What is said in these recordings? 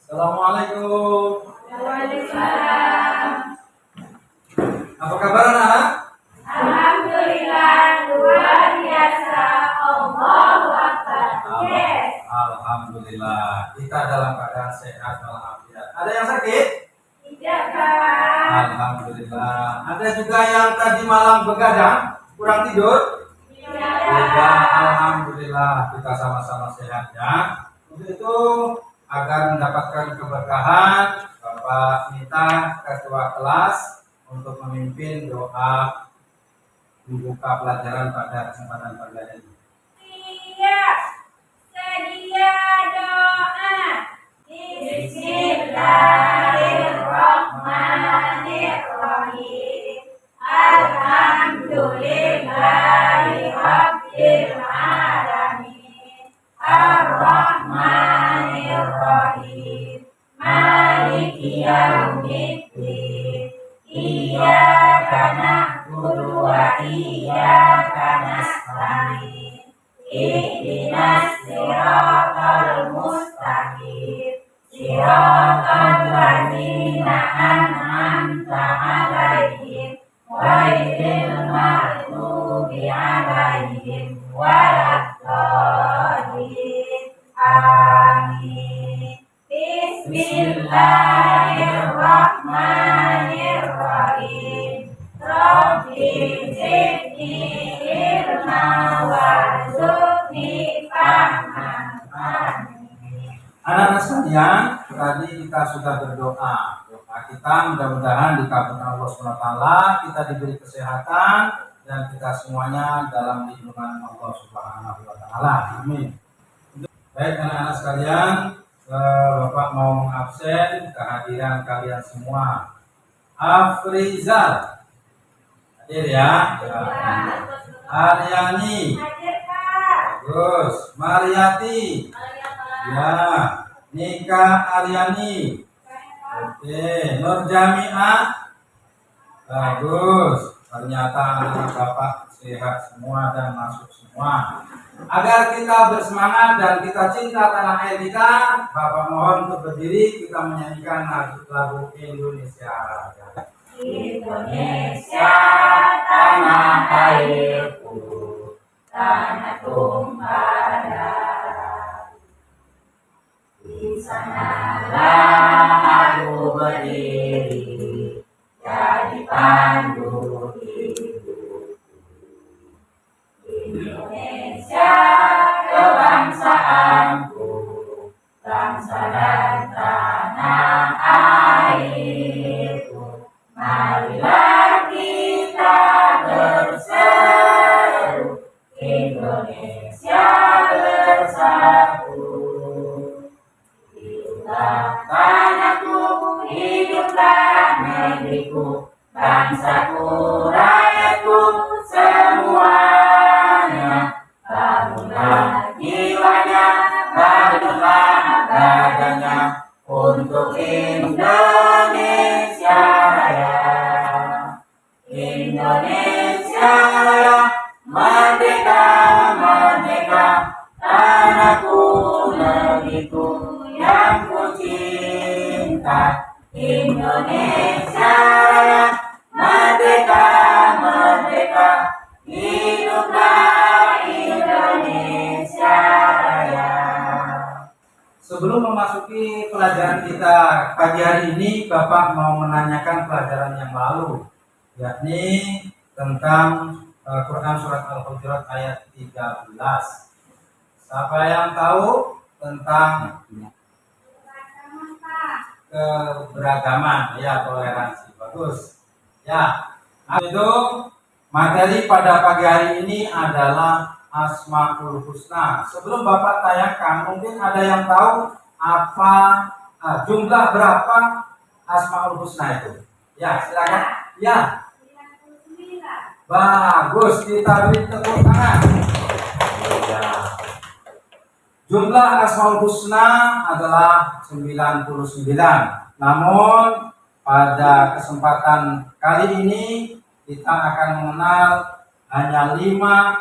Assalamualaikum. Waalaikumsalam. Apa kabar anak? Alhamdulillah, luar biasa. Allahu Akbar. Yes. Alhamdulillah. Kita dalam keadaan sehat walafiat. Ada yang sakit? Tidak, Pak. Alhamdulillah. Ada juga yang tadi malam begadang, kurang tidur? Tidak. Alhamdulillah. Kita sama-sama sehat ya. Untuk itu agar mendapatkan keberkahan, Bapak minta ketua kelas untuk memimpin doa membuka pelajaran pada kesempatan pagi ini. Siap. Sedia doa. Bismillahirrahmanirrahim. Alhamdulillahi rabbil alamin. Ar-Rahmanir-Rahim. Maliki yaumiddin. Iyyaka na'budu wa iyyaka nasta'in. Ihdinas siratal mustaqim. Siratal ladzina an'amta 'alaihim ghairil maghdubi 'alaihim waladdallin. Amin. Bismillahirrahmanirrahim. Rabbi zidni ilma warzuqni fahman. Amin. Anak-anak sekalian, tadi kita sudah berdoa. Doa kita mudah-mudahan dikabulkan Allah SWT, kita diberi kesehatan dan kita semuanya dalam lindungan Allah Subhanahu wa taala. Amin. Baik anak-anak sekalian, Bapak mau mengabsen kehadiran kalian semua. Afrizal hadir ya. Aryani Hadir, Pak. bagus. Mariati ya. Nika Aryani oke. Nur Jami'ah bagus. Ternyata anak Bapak sehat semua dan masuk semua. Agar kita bersemangat dan kita cinta tanah air kita, Bapak mohon untuk berdiri, kita menyanyikan lagu Indonesia Raya. Indonesia tanah airku, tanah tumpah darah. Di sanalah aku berdiri, jadi pandu hidup. Indonesia kebangsaanku, bangsa dan tanah airku. Marilah kita berseru, Indonesia bersatu. Hiduplah tanahku, hiduplah negeriku, bangsaku, rakyatku semuanya. Bangunlah jiwanya, bangunlah badannya untuk Indonesia Raya. Indonesia Raya, merdeka, merdeka, tanahku, negeriku yang ku cinta. Indonesia Raya, merdeka, merdeka, hiduplah Indonesia Raya. Sebelum memasuki pelajaran kita pagi hari ini, Bapak mau menanyakan pelajaran yang lalu, yakni tentang Quran Surat Al-Hujurat ayat 13. Siapa yang tahu tentang keberagaman, ya, toleransi? Bagus. Ya, itu materi pada pagi hari ini adalah Asmaul Husna. Sebelum Bapak tayangkan, mungkin ada yang tahu apa jumlah berapa Asmaul Husna itu? Ya, silakan. Ya. 99. Bagus, kita beri tepuk tangan. Ya. Jumlah Asmaul Husna adalah 99. Namun pada kesempatan kali ini kita akan mengenal hanya 5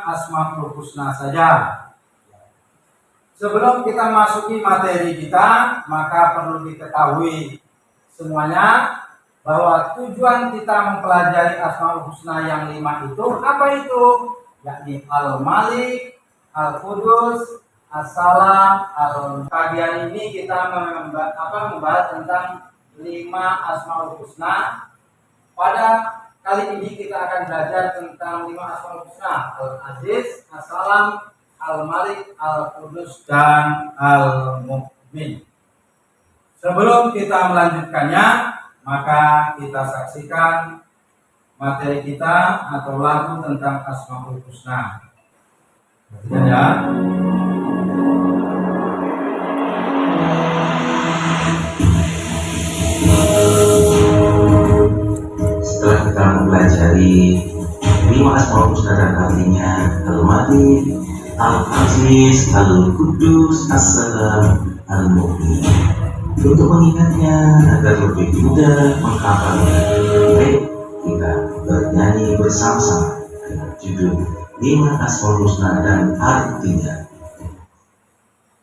Asmaul Husna saja. Sebelum kita masuki materi kita, maka perlu diketahui semuanya bahwa tujuan kita mempelajari Asmaul Husna yang 5 itu apa itu? Yakni Al-Malik, Al-Qudus, As-Salam, Al-Qadian. Ini kita membahas tentang 5 Asmaul Husna. Pada kali ini kita akan belajar tentang 5 Asmaul Husna: Al-Aziz, As-Salam, Al-Malik, Al-Qudus, dan Al-Mu'min. Sebelum kita melanjutkannya, maka kita saksikan materi kita atau lagu tentang Asmaul Husna. Ya. Setelah kita mempelajari 5 Asmaul Husna dan artinya Al-Malik, Al-Aziz, Al-Qudus, As-Salam, Al-Mu'min. Untuk mengingatnya agar lebih mudah menghafalnya, baik kita bernyanyi bersama-sama dengan judul 5 Asmaul Husna dan artinya.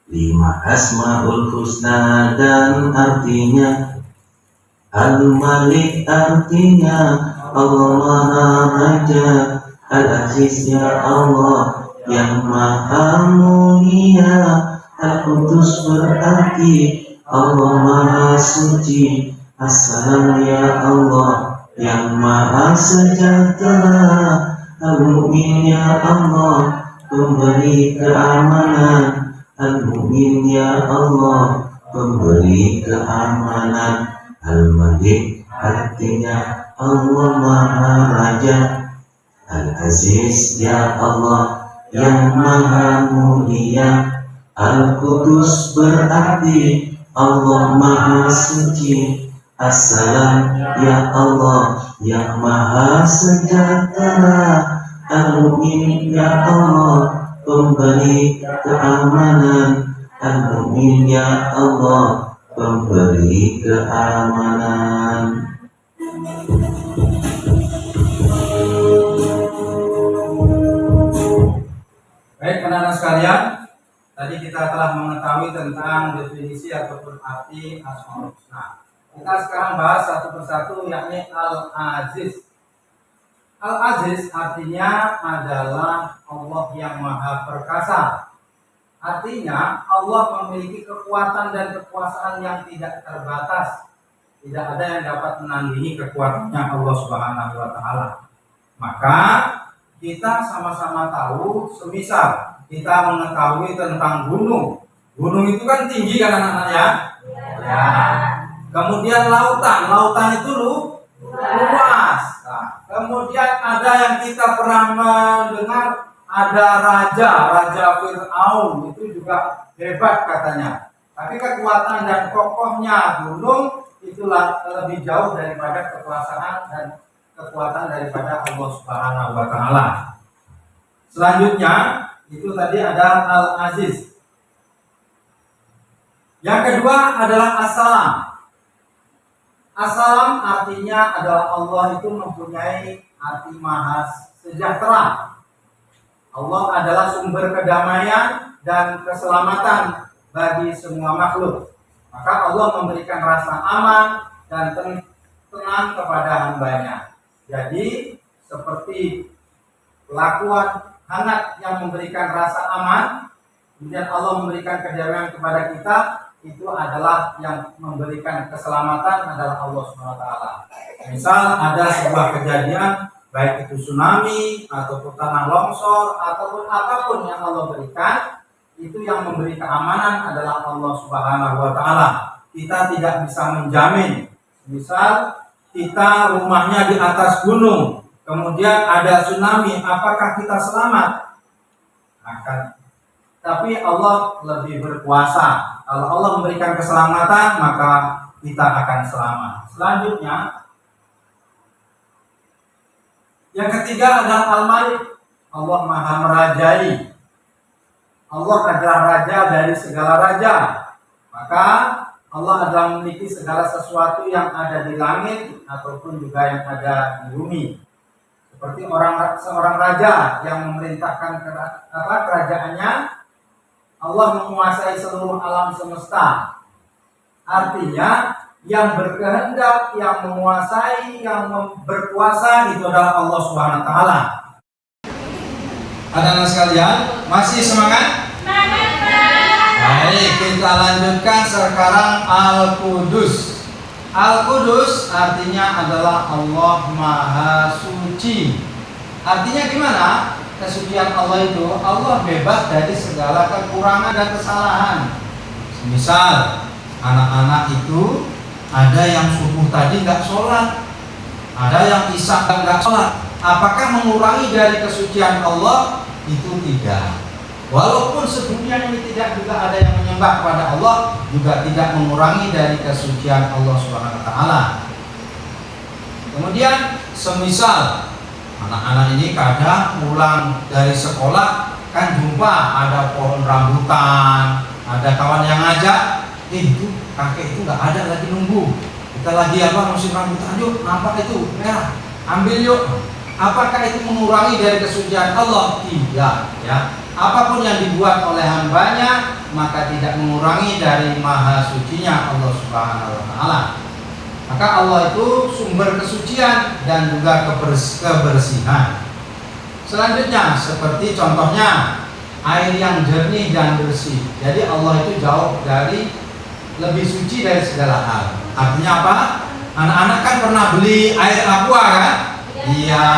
5 Asmaul Husna dan artinya. Al-Malik artinya Allah Maha Raja, Al-Aziz ya Allah yang Maha Mulia, Al-Qudus berarti Allah Maha Suci, As-Salam ya Allah yang Maha Sejahtera, Al-Mu'min ya Allah pemberi keamanan, Al-Mu'min ya Allah pemberi keamanan. Al-Malik artinya Allah Maha Raja, Al-Aziz ya Allah yang Maha Mulia, Al-Qudus berarti Allah Maha Suci, As-Salam ya Allah yang Maha Sejahtera, Al-Mu'min ya Allah pemberi keamanan, Al-Mu'min ya Allah pemberi keamanan. Baik, anak-anak sekalian, tadi kita telah mengetahui tentang definisi ataupun arti Asmaul Husna. Kita sekarang bahas satu persatu, yakni Al-Aziz. Al-Aziz artinya adalah Allah yang Maha Perkasa. Artinya Allah memiliki kekuatan dan kekuasaan yang tidak terbatas. Tidak ada yang dapat menandingi kekuatannya Allah Subhanahu wa Ta'ala. Maka kita sama-sama tahu, semisal kita mengetahui tentang gunung. Gunung itu kan tinggi kan anak-anak ya? Ya. Kemudian lautan itu luas. Nah, kemudian ada yang kita pernah mendengar, ada raja Fir'aun, itu juga hebat katanya. Tapi kekuatan dan kokohnya gunung itulah lebih jauh daripada kekuasaan dan kekuatan daripada Allah Subhanahu wa Ta'ala. Selanjutnya itu tadi ada Al-Aziz. Yang kedua adalah As-Salam. As-Salam artinya adalah Allah itu mempunyai arti Maha Sejahtera. Allah adalah sumber kedamaian dan keselamatan bagi semua makhluk. Maka Allah memberikan rasa aman dan tenang kepada hambanya. Jadi seperti pelakuan hangat yang memberikan rasa aman, kemudian Allah memberikan kedamaian kepada kita, itu adalah yang memberikan keselamatan adalah Allah SWT. Misal ada sebuah kejadian, baik itu tsunami ataupun tanah longsor ataupun apapun yang Allah berikan, itu yang memberi keamanan adalah Allah Subhanahu wa Ta'ala. Kita tidak bisa menjamin. Misal kita rumahnya di atas gunung, kemudian ada tsunami, apakah kita selamat? Tapi Allah lebih berkuasa. Kalau Allah memberikan keselamatan, maka kita akan selamat. Selanjutnya, yang ketiga adalah Al-Malik. Allah Maha Merajai. Allah adalah raja dari segala raja. Maka Allah adalah memiliki segala sesuatu yang ada di langit ataupun juga yang ada di bumi. Seperti seorang raja yang memerintahkan kerajaannya, Allah menguasai seluruh alam semesta. Artinya yang berkehendak, yang menguasai, yang berkuasa itu adalah Allah Subhanahu wa taala. Anak-anak sekalian, masih semangat? Baik, kita lanjutkan sekarang Al-Qudus. Al-Qudus artinya adalah Allah Maha Suci. Artinya gimana? Kesucian Allah itu, Allah bebas dari segala kekurangan dan kesalahan. Misal, anak-anak itu ada yang subuh tadi nggak sholat, ada yang isya nggak sholat. Apakah mengurangi dari kesucian Allah? Itu tidak. Walaupun sebelumnya ini tidak juga ada yang menyembah kepada Allah, juga tidak mengurangi dari kesucian Allah Subhanahu wa taala. Kemudian semisal anak-anak ini kadang pulang dari sekolah kan jumpa ada pohon rambutan, ada kawan yang ngajak, itu kakek itu nggak ada lagi nunggu. Kita lagi musim rambutan, yuk nampak itu merah, ambil yuk. Apakah itu mengurangi dari kesucian Allah? Tidak, ya. Apapun yang dibuat oleh hambanya maka tidak mengurangi dari maha sucinya Allah Subhanahu wa taala. Maka Allah itu sumber kesucian dan juga kebersihan. Selanjutnya seperti contohnya air yang jernih dan bersih. Jadi Allah itu jauh dari lebih suci dari segala hal. Artinya apa? Anak-anak kan pernah beli air aqua kan? Iya.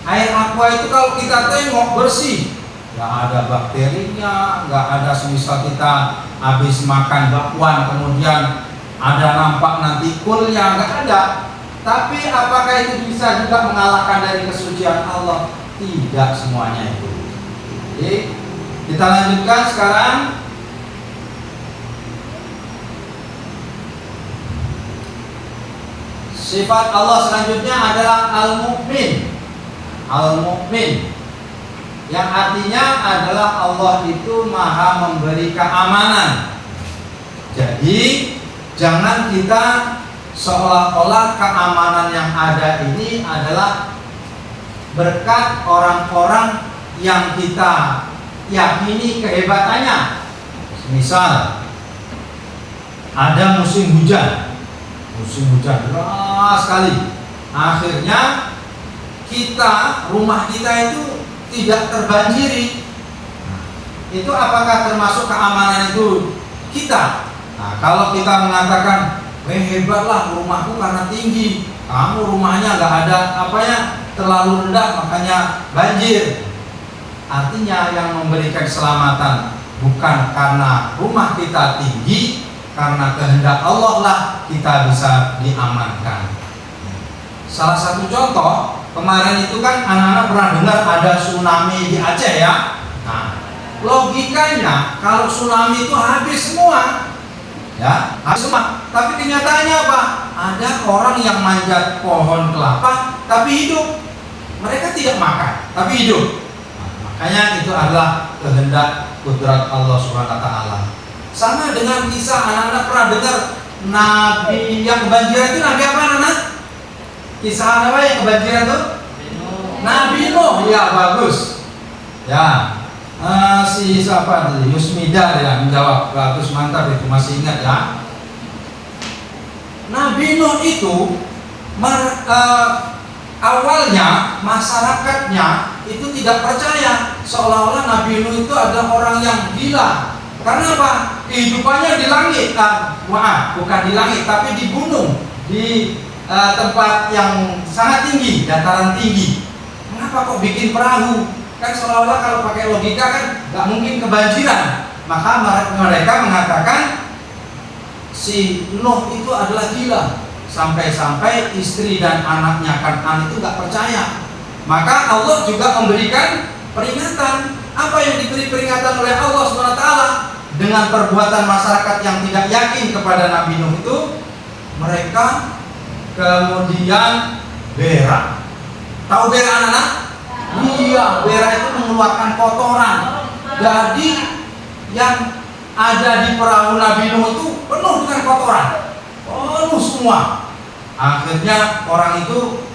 Air aqua itu kalau kita tengok bersih, nggak ada bakterinya, nggak ada semisal kita habis makan bakwan kemudian ada nampak nanti kulnya, nggak ada. Tapi apakah itu bisa juga mengalahkan dari kesucian Allah? Tidak semuanya itu. Jadi kita lanjutkan sekarang. Sifat Allah selanjutnya adalah Al-Mu'min. Al-Mu'min yang artinya adalah Allah itu maha memberi keamanan. Jadi jangan kita seolah-olah keamanan yang ada ini adalah berkat orang-orang yang kita yakini kehebatannya. Misal ada musim hujan deras sekali, akhirnya rumah kita itu tidak terbanjiri. Itu apakah termasuk keamanan itu kita? Nah, kalau kita mengatakan hebatlah rumahku karena tinggi, kamu rumahnya nggak ada terlalu rendah makanya banjir. Artinya yang memberikan keselamatan bukan karena rumah kita tinggi, karena kehendak Allah lah kita bisa diamankan. Salah satu contoh kemarin itu kan anak-anak pernah dengar ada tsunami di Aceh ya. Nah, logikanya kalau tsunami itu habis semua, ya habis semua. Tapi kenyataannya apa? Ada orang yang manjat pohon kelapa tapi hidup. Mereka tidak makan tapi hidup. Nah, makanya itu adalah kehendak kudrat Allah Subhanahu wa taala. Sama dengan kisah anak-anak pernah dengar Nabi yang kebanjiran itu Nabi apa anak-anak? Kisah apa yang kebanjiran itu? Nabi Nuh, ya bagus. Ya, si siapa tadi? Yusmida ya menjawab, bagus mantap itu masih ingat ya. Nabi Nuh itu awalnya masyarakatnya itu tidak percaya, seolah-olah Nabi Nuh itu adalah orang yang gila. Karena apa? Kehidupannya di langit, bukan di langit, tapi di gunung, di tempat yang sangat tinggi, dataran tinggi. Kenapa kok bikin perahu? Kan seolah-olah kalau pakai logika kan nggak mungkin kebanjiran. Maka mereka mengatakan si Nuh itu adalah gila. Sampai-sampai istri dan anaknya Kan'an itu nggak percaya. Maka Allah juga memberikan peringatan. Apa yang diberi peringatan oleh Allah SWT dengan perbuatan masyarakat yang tidak yakin kepada Nabi Nuh itu, mereka kemudian berak. Tahu berak anak-anak? Iya, berak itu mengeluarkan kotoran. Jadi yang ada di perahu Nabi Nuh itu penuh dengan kotoran, penuh semua. Akhirnya orang itu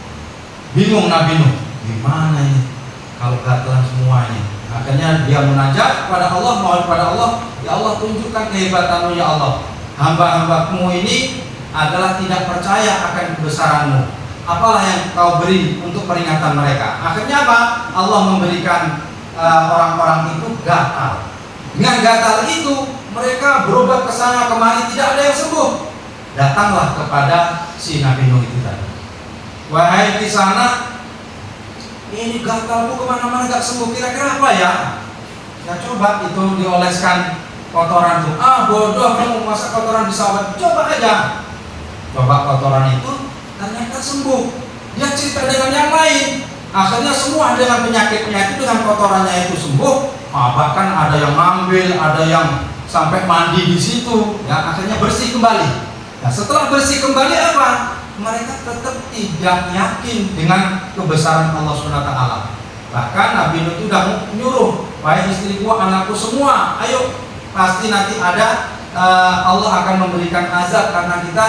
bingung, Nabi Nuh, gimana ini kalau gatelan semuanya? Akhirnya dia munajat kepada Allah, mohon kepada Allah, ya Allah tunjukkan kehebatanmu ya Allah. Hamba-hambamu ini adalah tidak percaya akan kebesaranmu. Apalah yang kau beri untuk peringatan mereka. Akhirnya apa? Allah memberikan orang-orang itu gatal. Dengan gatal itu mereka berobat ke sana kemari, tidak ada yang sembuh. Datanglah kepada si Nabi Nuh itu tadi. Wahai di sana, ini gatalmu kemana-mana gak sembuh, kira-kira apa ya? Ya coba itu dioleskan kotoran tuh. Ah bodoh kamu, masa kotoran bisa obat? Coba aja. Coba kotoran itu ternyata sembuh. Dia cerita dengan yang lain. Akhirnya semua dengan penyakit-penyakit dengan kotorannya itu sembuh. Bahkan ada yang ngambil, ada yang sampai mandi di situ. Ya akhirnya bersih kembali. Nah setelah bersih kembali apa? Mereka tetap tidak yakin dengan kebesaran Allah SWT. Bahkan Nabi Nuh itu sudah menyuruh, wahai istriku, anakku semua, ayo pasti nanti ada Allah akan memberikan azab karena kita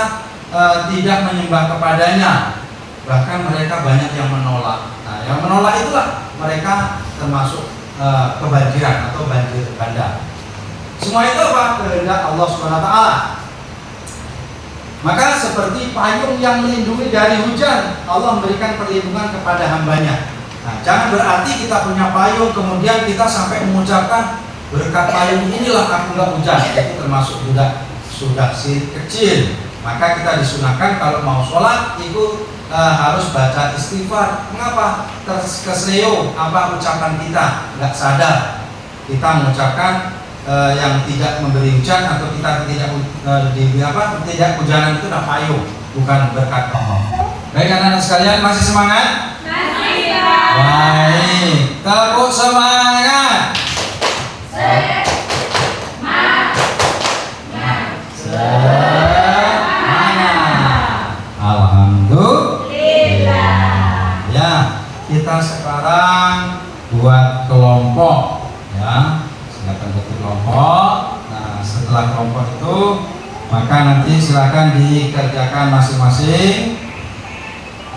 tidak menyembah kepadanya. Bahkan mereka banyak yang menolak. Nah, yang menolak itulah mereka termasuk kebanjiran atau banjir bandang. Semua itu apa? Kehendak Allah SWT. Maka seperti payung yang melindungi dari hujan, Allah memberikan perlindungan kepada hambanya. Nah, jangan berarti kita punya payung kemudian kita sampai mengucapkan berkat payung inilah aku nggak hujan. Itu termasuk juga sudah syirik kecil. Maka kita disunahkan kalau mau sholat itu harus baca istighfar. Mengapa? Kesleo apa ucapan kita nggak sadar kita mengucapkan yang tidak memberi hujan atau kita tidak hujanan itu dah payung, bukan berkat Allah. Baik anak-anak sekalian, masih semangat? Masih, Pak. Baik, tepuk semangat. Alhamdulillah. Ya, kita sekarang buat kelompok ya. Silakan bentuk kelompok. Nah, setelah kelompok itu maka nanti silakan dikerjakan masing-masing.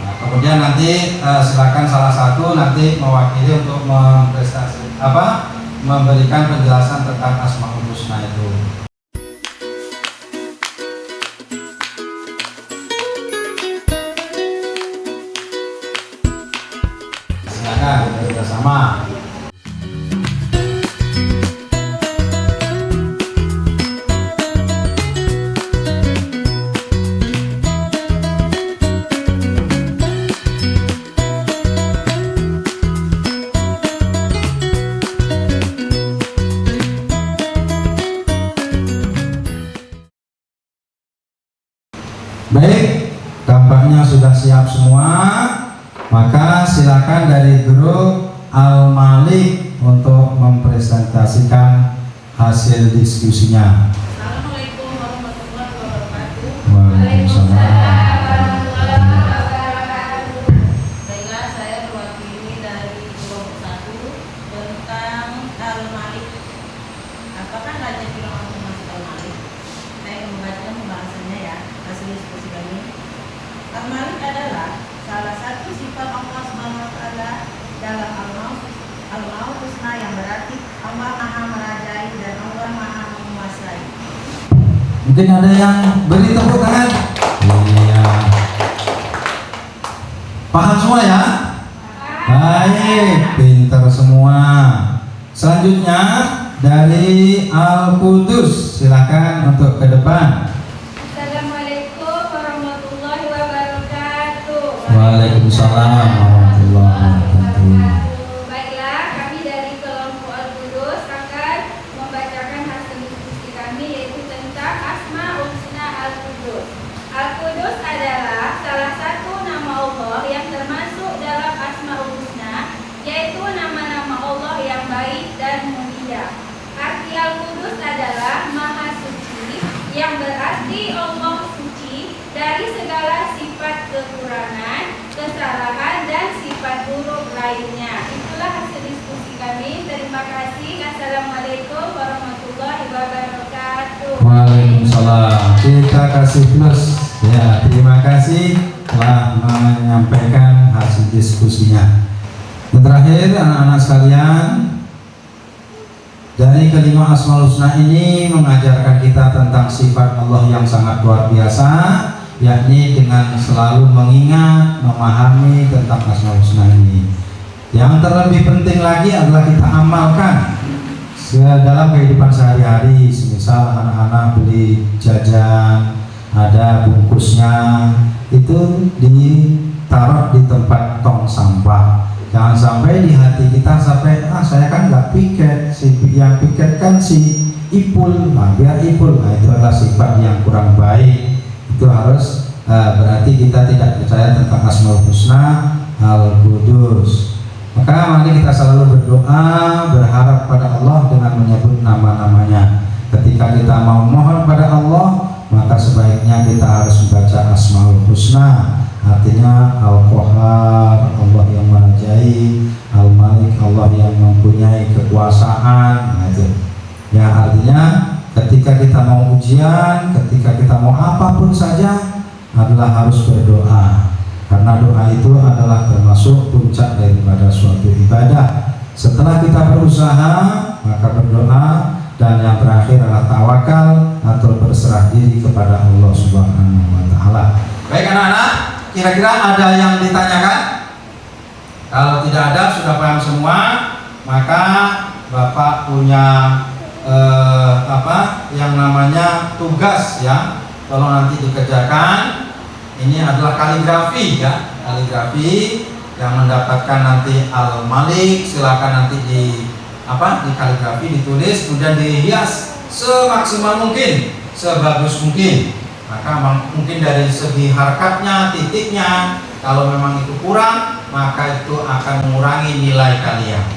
Nah, kemudian nanti silakan salah satu nanti mewakili untuk memberikan penjelasan tentang Asmaul Husna itu. Silakan kita bersama. Baik, tampaknya sudah siap semua. Maka silakan dari grup Al-Malik untuk mempresentasikan hasil diskusinya. Assalamualaikum warahmatullahi wabarakatuh. Waalaikumsalam. Baiklah, saya mewakili dari kelompok 1 tentang Al-Malik. Apakah raja Firaun termasuk Al-Malik? Saya akan membacakan pembahasannya ya, hasil diskusi kami. Al-Malik adalah salah satu sifat Allah SWT dalam Al-Maul Husna yang berarti Allah Maha Merajai dan Allah Maha Menguasai. Mungkin ada yang beri tepuk tangan. Iya. Paham semua ya? Baik, pintar semua. Selanjutnya dari Al-Qudus, silakan untuk ke depan. Assalamualaikum warahmatullahi wabarakatuh. Waalaikumsalam warahmatullahi wabarakatuh. Baiklah, kami dari kelompok Al-Qudus akan membacakan hasil diskusi kami yaitu tentang Asmaul Husna Al-Qudus. Al-Qudus adalah salah satu nama Allah yang termasuk dalam Asmaul Husna, yaitu nama-nama Allah yang baik dan mulia. Arti Al-Qudus adalah Maha Suci, yang berarti Allah suci dari segala sifat kekurangan, kesalahan, dan sifat buruk lainnya. Itulah hasil diskusi kami. Terima kasih. Assalamualaikum warahmatullahi wabarakatuh. Waalaikumsalam. Kita kasih plus. Ya, terima kasih telah menyampaikan hasil diskusinya. Yang terakhir, anak-anak sekalian, Dari kelima Asmaul Husna ini mengajarkan kita tentang sifat Allah yang sangat luar biasa, yakni dengan selalu mengingat, memahami tentang Asmaul Husna ini. Yang terlebih penting lagi adalah kita amalkan dalam kehidupan sehari-hari. Semisal anak-anak beli jajan, ada bungkusnya, itu ditaruh di tempat tong sampah. Jangan sampai di hati kita sampai saya kan nggak piket, yang piket kan si Ipul, biar Ipul. Itu adalah sifat yang kurang baik. Itu harus berarti kita tidak percaya tentang Asmaul Husna Al-Qudus. Maka mari kita selalu berdoa, berharap pada Allah dengan menyebut nama-namanya. Ketika kita mau mohon pada Allah, maka sebaiknya kita harus membaca Asmaul Husna. Artinya Al-Qahhar, Allah yang merajai, Al-Malik, Allah yang mempunyai kekuasaan. Ya, artinya ketika kita mau ujian, ketika kita mau apapun saja adalah harus berdoa. Karena doa itu adalah termasuk puncak daripada suatu ibadah. Setelah kita berusaha, maka berdoa, dan yang terakhir adalah tawakal atau berserah diri kepada Allah Subhanahu wa taala. Baik anak-anak, kira-kira ada yang ditanyakan? Kalau tidak ada, sudah paham semua, maka Bapak punya yang namanya tugas ya. Kalau nanti dikerjakan, ini adalah kaligrafi ya, kaligrafi yang mendapatkan nanti Al-Malik. Silakan nanti di kaligrafi ditulis, kemudian dihias semaksimal mungkin, sebagus mungkin. Maka mungkin dari segi harkatnya, titiknya, kalau memang itu kurang, maka itu akan mengurangi nilai kalian.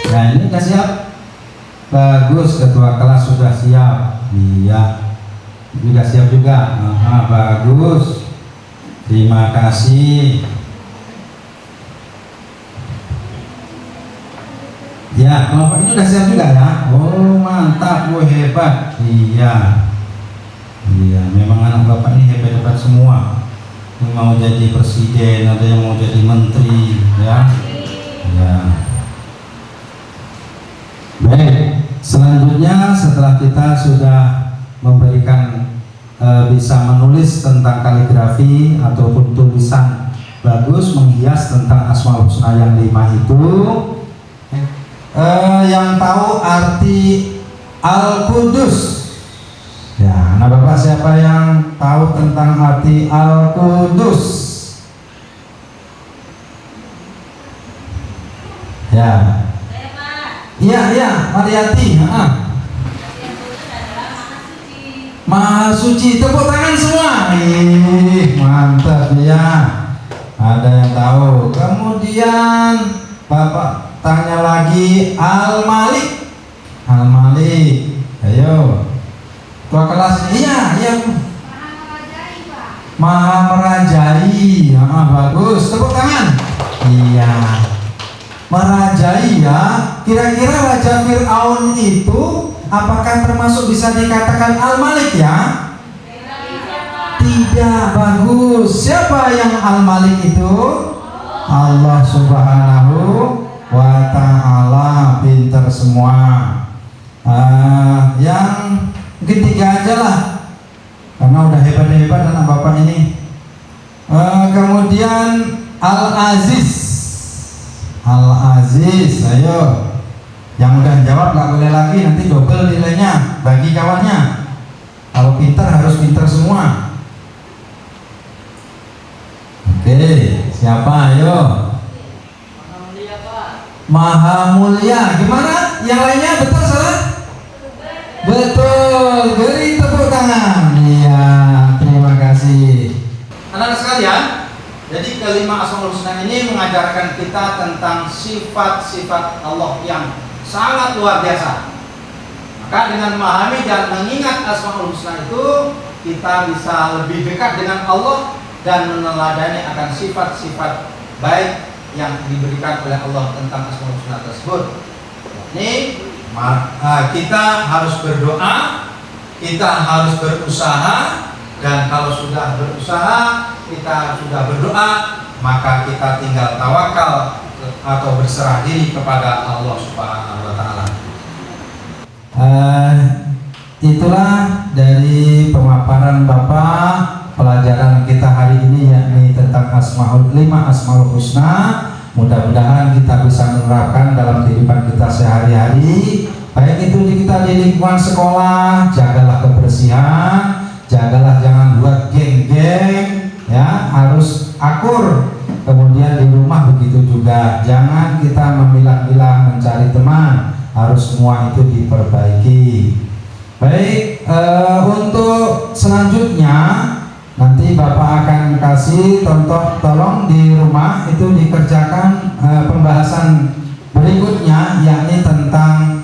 Nah, ini sudah siap? Bagus, ketua kelas sudah siap. Iya, sudah siap juga. Bagus, terima kasih. Ya, kelompok ini sudah siap juga ya. Oh, mantap, hebat. Iya, memang anak bapak ini hebat-hebat semua. Yang mau jadi presiden, ada yang mau jadi menteri, ya. Baik, selanjutnya setelah kita sudah memberikan bisa menulis tentang kaligrafi ataupun tulisan bagus, menghias tentang Asmaul Husna yang 5 itu, yang tahu arti Al-Qudus ya. Nah, Bapak siapa yang tahu tentang arti Al-Qudus? Ya. Iya, Mariati. Maha suci. Tepuk tangan semua. Mantap ya. Ada yang tahu. Kemudian Bapak tanya lagi Al-Malik. Ayo. Tua kelas. Iya. Maha merajai. Bagus. Tepuk tangan. Iya. Merajai ya. Kira-kira Raja Fir'aun itu apakah termasuk bisa dikatakan Al-Malik ya? Tidak. Bagus. Siapa yang Al-Malik itu? Allah Subhanahu wa ta'ala. Pinter semua. Yang ketiga aja lah, karena udah hebat-hebat anak bapak ini. Kemudian Al-Aziz, ayo. Yang udah jawab gak boleh lagi, nanti double nilainya bagi kawannya. Kalau pintar harus pintar semua. Oke, siapa ayo? Maha Mulia. Gimana? Yang lainnya betul salah? Betul. Beri tepuk tangan. Iya, terima kasih. Anak-anak sekalian, jadi kelima Asmaul Husna ini mengajarkan kita tentang sifat-sifat Allah yang sangat luar biasa. Maka dengan memahami dan mengingat Asmaul Husna itu, kita bisa lebih dekat dengan Allah dan meneladani akan sifat-sifat baik yang diberikan oleh Allah tentang Asmaul Husna tersebut. Ini kita harus berdoa, kita harus berusaha, dan kalau sudah berusaha, kita sudah berdoa, maka kita tinggal tawakal atau berserah diri kepada Allah Subhanahu wa Ta'ala. Itulah dari pemaparan Bapak pelajaran kita hari ini, yakni tentang lima Asmaul Husna. Mudah-mudahan kita bisa menerapkan dalam kehidupan kita sehari-hari, baik itu kita di lingkungan sekolah. Jagalah kebersihan, jagalah jangan buat geng-geng, ya, harus akur. Kemudian di rumah begitu juga, jangan kita memilah-milah mencari teman, harus semua itu diperbaiki. Baik, untuk selanjutnya nanti Bapak akan kasih contoh, tolong di rumah itu dikerjakan pembahasan berikutnya, yakni tentang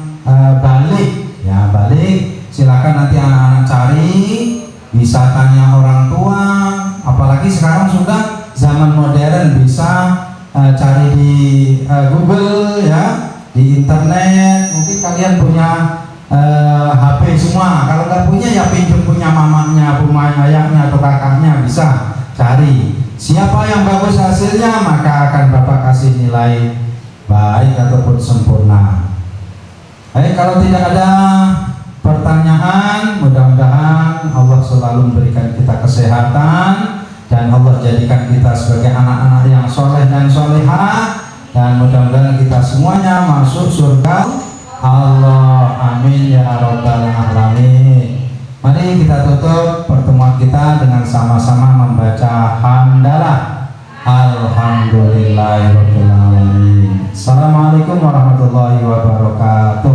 balik. Ya, balik. Silakan nanti anak-anak cari, bisa tanya orang tua. Apalagi sekarang sudah zaman modern, bisa cari di Google, ya, di internet. Mungkin kalian punya HP semua. Kalau nggak punya, ya pinjam punya mamanya, punya ayahnya atau kakaknya, bisa cari. Siapa yang bagus hasilnya, maka akan Bapak kasih nilai baik ataupun sempurna. Baik, kalau tidak ada pertanyaan, mudah-mudahan Allah selalu memberikan kita kesehatan dan Allah jadikan kita sebagai anak-anak yang soleh dan solehah, dan mudah-mudahan kita semuanya masuk surga Allah. Amin ya rabbal alamin. Mari kita tutup pertemuan kita dengan sama-sama membaca hamdalah. Alhamdulillahirabbil alamin. Assalamualaikum warahmatullahi wabarakatuh.